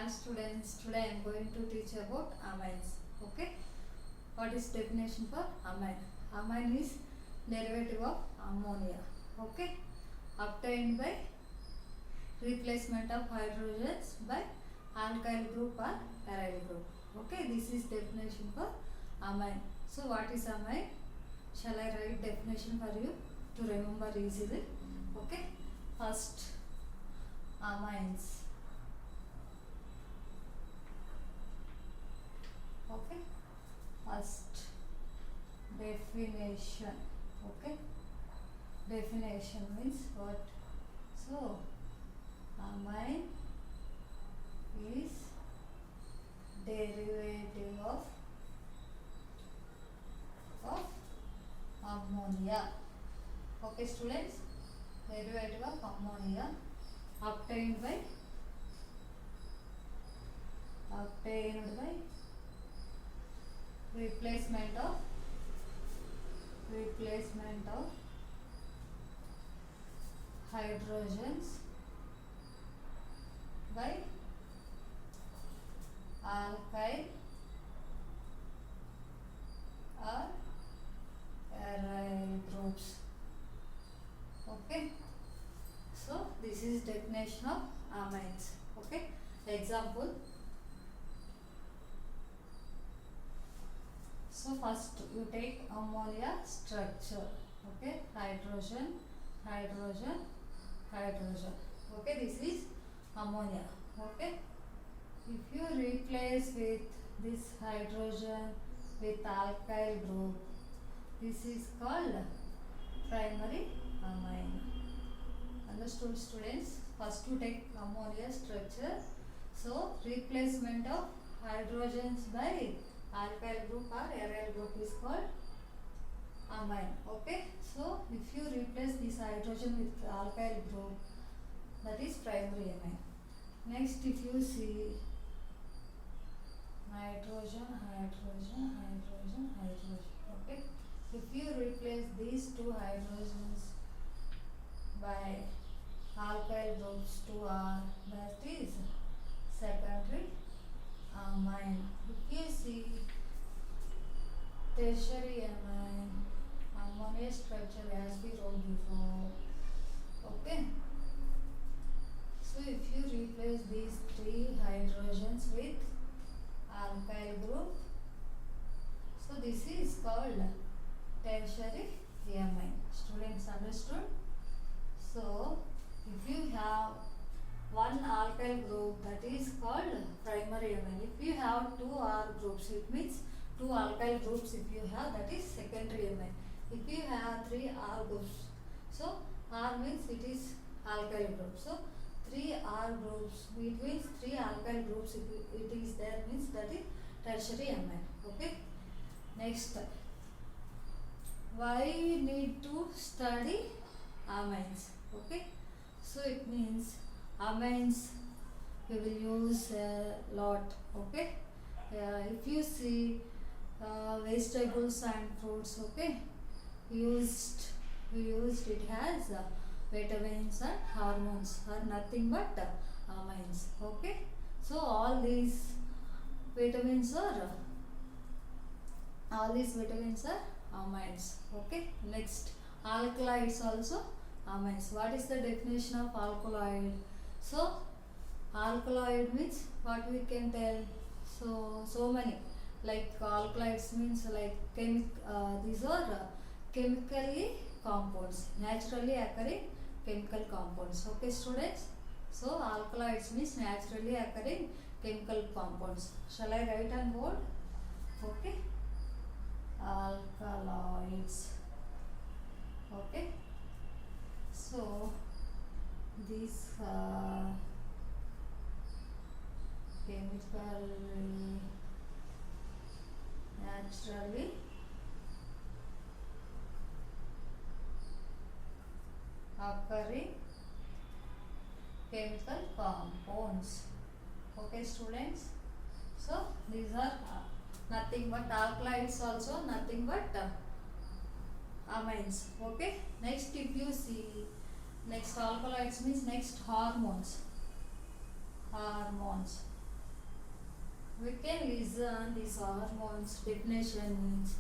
Hi students, today I am going to teach about amines. Okay, what is definition for amine? Amine is derivative of ammonia. Okay, obtained by replacement of hydrogens by alkyl group or aryl group. Okay, this is definition for amine. So what is amine? Shall I write definition for you to remember easily? Okay, first amines. Okay, first definition. Okay, definition means what? So amine is derivative of ammonia. Okay students, derivative of ammonia obtained by replacement of hydrogens by alkyl or aryl groups. Okay, so this is definition of amines. Okay, example. So first you take ammonia structure. Okay, hydrogen. Okay, this is ammonia. Okay, if you replace with this hydrogen with alkyl group, this is called primary amine. Understood students? First you take ammonia structure. So replacement of hydrogens by alkyl group or aryl group is called amine. Okay, so if you replace this hydrogen with alkyl group, that is primary amine. Next, if you see hydrogen. Okay, if you replace these two hydrogens by alkyl groups 2R, that is secondary amine. If you see tertiary amine, ammonia structure as we wrote before. Okay, so if you replace these three hydrogens with alkyl group, so this is called tertiary amine. Students understood? So if you have one alkyl group, that is called primary amine. If you have two R groups, it means two alkyl groups. If you have, that is secondary amine. If you have three R groups, so R means it is alkyl group. So three R groups, it means three alkyl groups. If it is there, means that is tertiary amine. Okay. Next, why we need to study amines? Okay. So it means amines we will use a lot. Okay, if you see vegetables and fruits, okay, we used it has vitamins and hormones are nothing but amines. Okay, so all these vitamins are amines. Okay, next, alkaloids also amines. What is the definition of alkaloid? So alkaloid means what we can tell. So many, like alkaloids means like these are chemically compounds, naturally occurring chemical compounds. Okay students, so alkaloids means naturally occurring chemical compounds. Shall I write on board? Okay, alkaloids. Okay, so these chemically, naturally occurring chemical compounds. Okay students, so these are nothing but alkaloids, also nothing but amines. Okay, next if you see, next alkaloids means next hormones. we can listen these hormones definitions.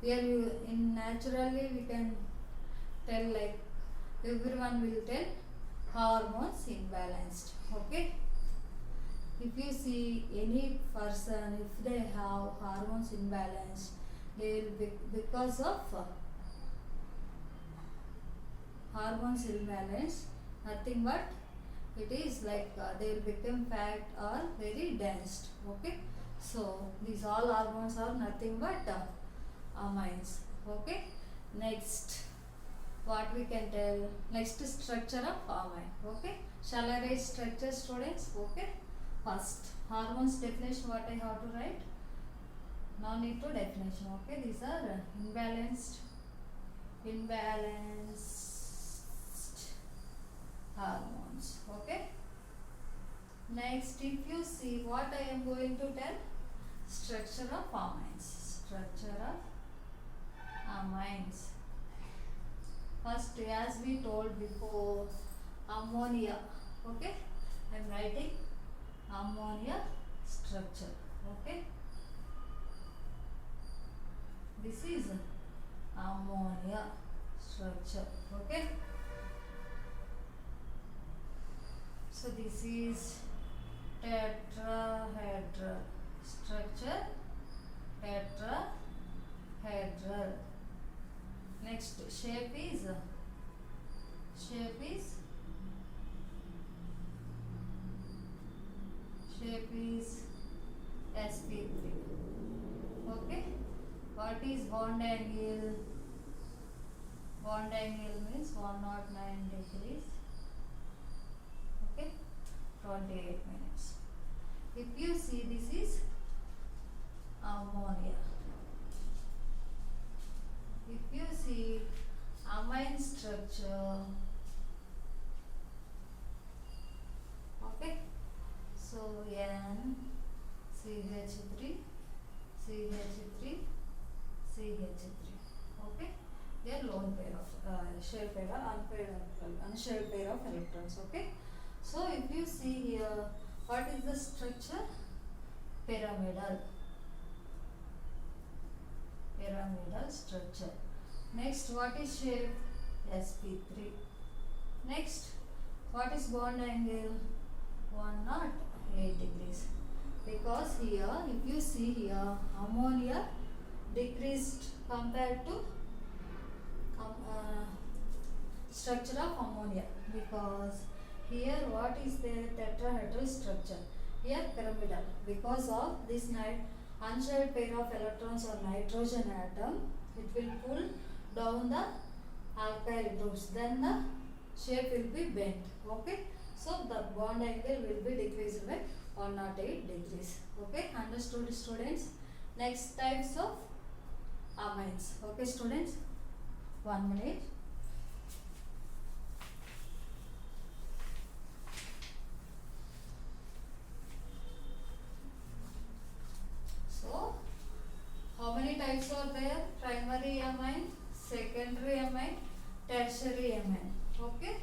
Here you in naturally we can tell like everyone will tell hormones imbalanced. Okay. If you see any person if they have hormones imbalanced, they will be because of hormones imbalance, nothing but it is like they will become fat or very dense. Okay, so these all hormones are nothing but amines. Okay, next what we can tell, next structure of amine. Okay, shall I write structure, students? Okay, first hormones definition what I have to write, no need to definition. Okay, these are imbalanced hormones. Okay, next if you see what I am going to tell, structure of amines. Structure of amines. First, as we told before, ammonia. Okay, I am writing ammonia structure. Okay, this is ammonia structure. Okay, so this is tetrahedral structure. Tetrahedral. Next shape is sp3. Okay, what is bond angle? Bond angle means 109 degrees. Okay, 28 minutes. If you see, this is ammonia. If you see amine structure, okay, so N CH3 CH3 CH3. Okay, they are lone pair of shared pair or unshared pair of electrons. Okay, so if you see here, what is the structure? Pyramidal structure. Next, what is shape? sp3. Next, what is bond angle? 108 degrees. Because here, if you see here, ammonia decreased compared to structure of ammonia, because here what is the tetrahedral structure? Here pyramidal, because of this unshared pair of electrons or nitrogen atom, it will pull down the alkyl groups, then the shape will be bent. Okay, so the bond angle will be decreased by 108 degrees. Okay, understood, students? Next types of amines. Okay, students, 1 minute. So, how many types are there? Primary amine, secondary amine, tertiary amine. Okay,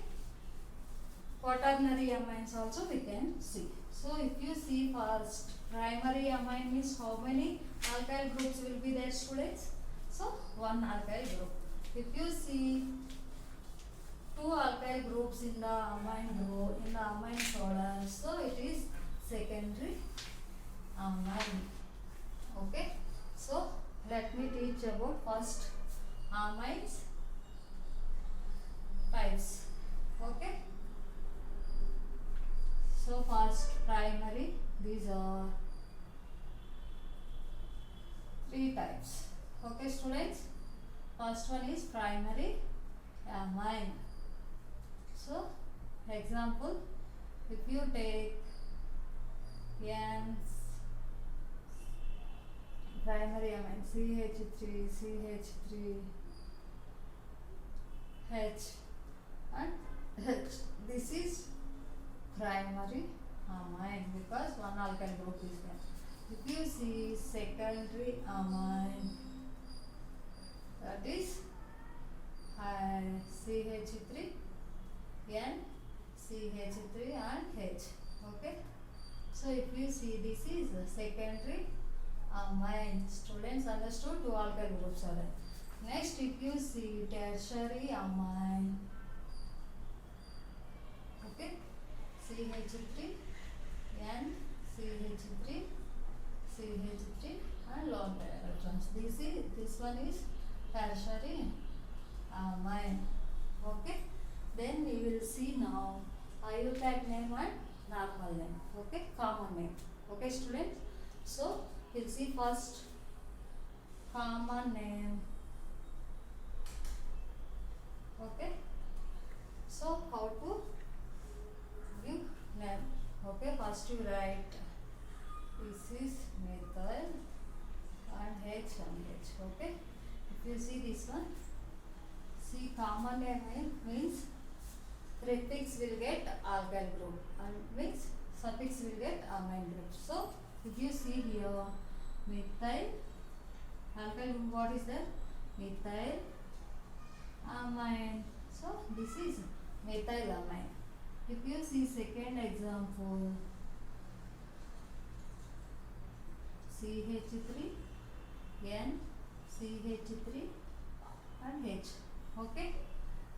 quaternary amines also we can see. So, if you see first, primary amine means how many alkyl groups will be there, students? So, one alkyl group. If you see two alkyl groups in the amine group, in the amine soda, so it is secondary amine. Okay, so let me teach about first amines types. Okay, so first primary, these are 3 types. Okay, students, first one is primary amine. So example, if you take N primary amine CH3 CH3 H and H, this is primary amine because one alkyl group is there. If you see secondary amine, that is CH3 N CH3 and H. Okay, So if you see, this is the secondary amine. Students understood? Two alkyl groups are there. Next, if you see tertiary amine, okay, CH3, N, CH3, CH3 and lone pair electrons. This one is tertiary amine. Okay. Then we will see now IUPAC name and normal name. Okay, common name. Okay, students. So we'll see first common name. Okay. So how to give name? Okay, first you write this is methyl and H and H. Okay. If you see this one, see common name means prefix will get alkyl group and means suffix will get amine group. So if you see here methyl alkyl group, what is that? Methyl amine. So this is methylamine. If you see second example, CH3, N, CH3 and H. Okay.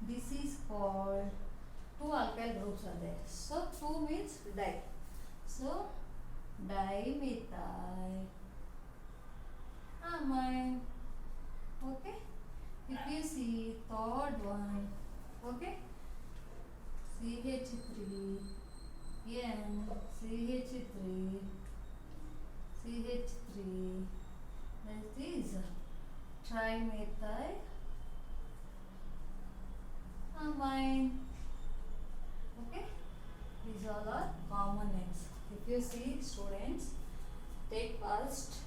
This is called two alkyl groups are there. So two means di. So dimethyl amine. Okay. If you see third one, okay, CH3, N, CH3, CH3, that is trimethyl amine. Okay, these all are common names. If you see, students, take first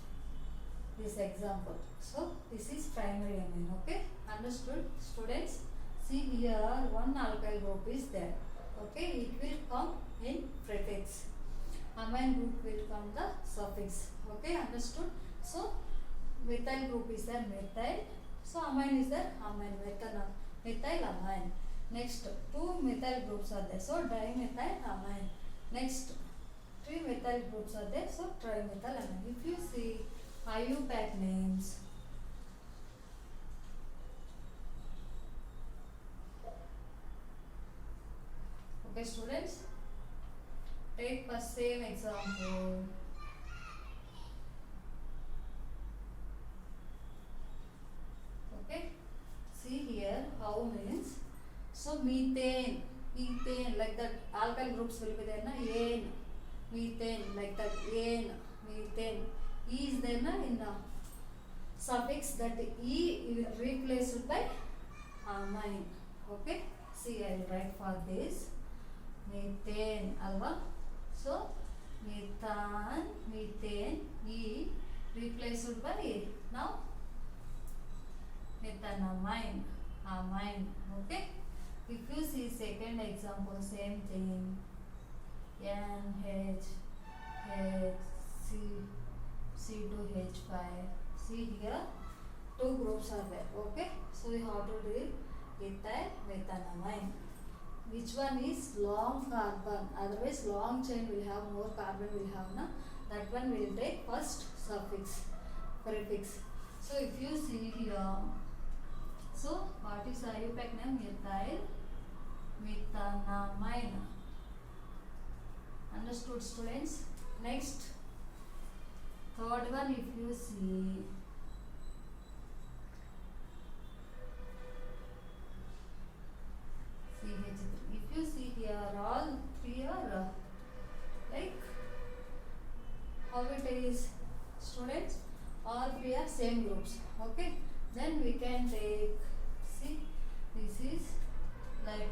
this example. So this is primary amine. Okay, understood, students? See here one alkyl group is there. Okay, it will come in prefix. Amine group will come the suffix. Okay, understood? So methyl group is there, methyl. So amine is there, amine, methyl amine. Next, two methyl groups are there. So dimethyl amine. Next, three methyl groups are there. So trimethyl amine. If you see IUPAC names, okay, students, take first same example. Okay, see here how means. So methane, ethane, like that alkyl groups will be there na, ane, methane, like that ane, methane. E is there na in the suffix, that E will replaced by amine. Okay, see I will write for this methane alva. So methane, methane, E replaced by now methanamine, amine. Okay. If you see second example, same thing, NH, H, C2H5. See here, two groups are there. Okay, so we have to do ethyl methanamine. Which one is long carbon? Otherwise, long chain will have more carbon will have na. That one will take first suffix, prefix. So if you see here, so what is IUPAC name? Methyl methanamine. Understood, students? Next, third one, if you see, CH3. If you see here, all three are like how it is, students? All three are same groups. Okay. Then we can take, see, this is like,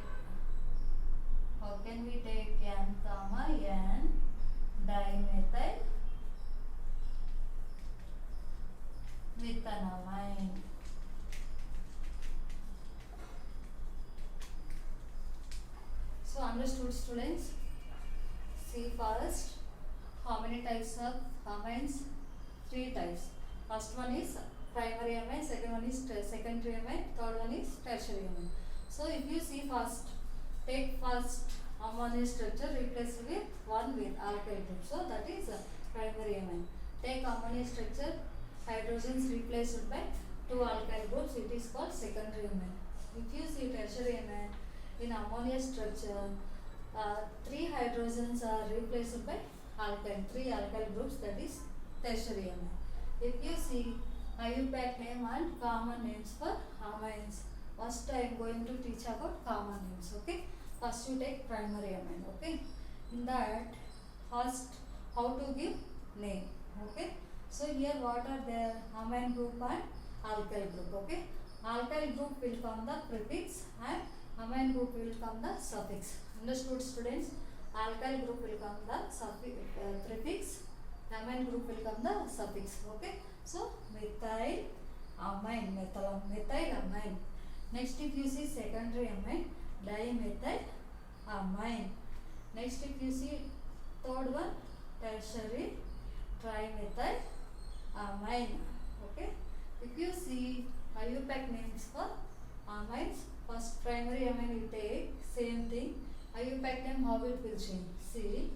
how can we take N comma N dimethyl methanamine. So understood, students? See first, how many types of amines? Three types. First one is primary amine, second one is secondary amine, third one is tertiary amine. So if you see first, take first ammonia structure replaced with one with alkyl group. So that is primary amine. Take ammonia structure, hydrogens replaced by two alkyl groups, it is called secondary amine. If you see tertiary amine, in ammonia structure, three hydrogens are replaced by alkyl, three alkyl groups, that is tertiary amine. If you see IUPAC name and common names for amines, first I am going to teach about common names. Okay, first you take primary amine. Okay, in that first how to give name. Okay, so here what are there? Amine group and alkyl group. Okay, alkyl group will come the prefix and amine group will come the suffix. Understood, students? Alkyl group will come the prefix, amine group will come the suffix. Okay, so methyl amine, methyl amine. Next, if you see secondary amine, dimethyl amine. Next, if you see third one, tertiary trimethyl amine. Okay, if you see IUPAC names for amines, first primary amine you take, same thing. IUPAC name, how it will change? See,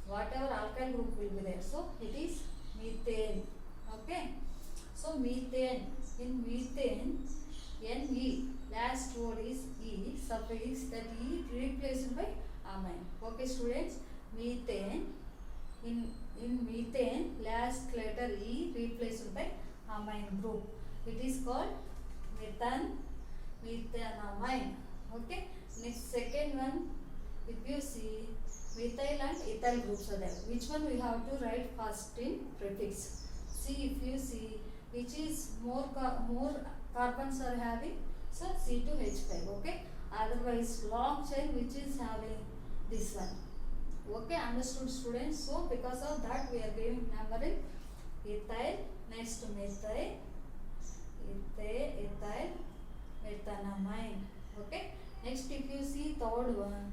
whatever alkyl group will be there, so it is methane. Okay, so methane, in methane, Ne, last word is E, suffix, that E replaced by amine. Okay, students, methane, in methane, last letter E replaced by amine group, it is called methanamine. Okay, next second one, if you see methyl and ethyl groups are there, which one we have to write first in prefix? See, if you see which is more carbons are having, so C2H5. Okay, otherwise long chain which is having this one. Okay, understood, students? So because of that we are giving number in ethyl, next methyl, methanamine. Okay, next if you see third one,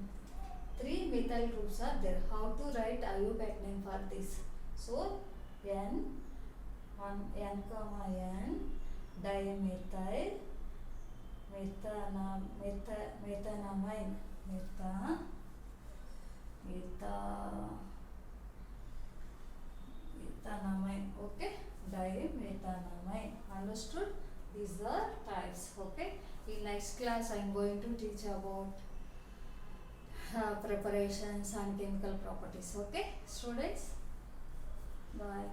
three methyl groups are there. How to write IUPAC name for this? So N, N, dimethyl methanamine, methanamine. Okay, dimethanamine. Understood? These are types. Okay, in next class I am going to teach about preparations and chemical properties. Okay, students, bye.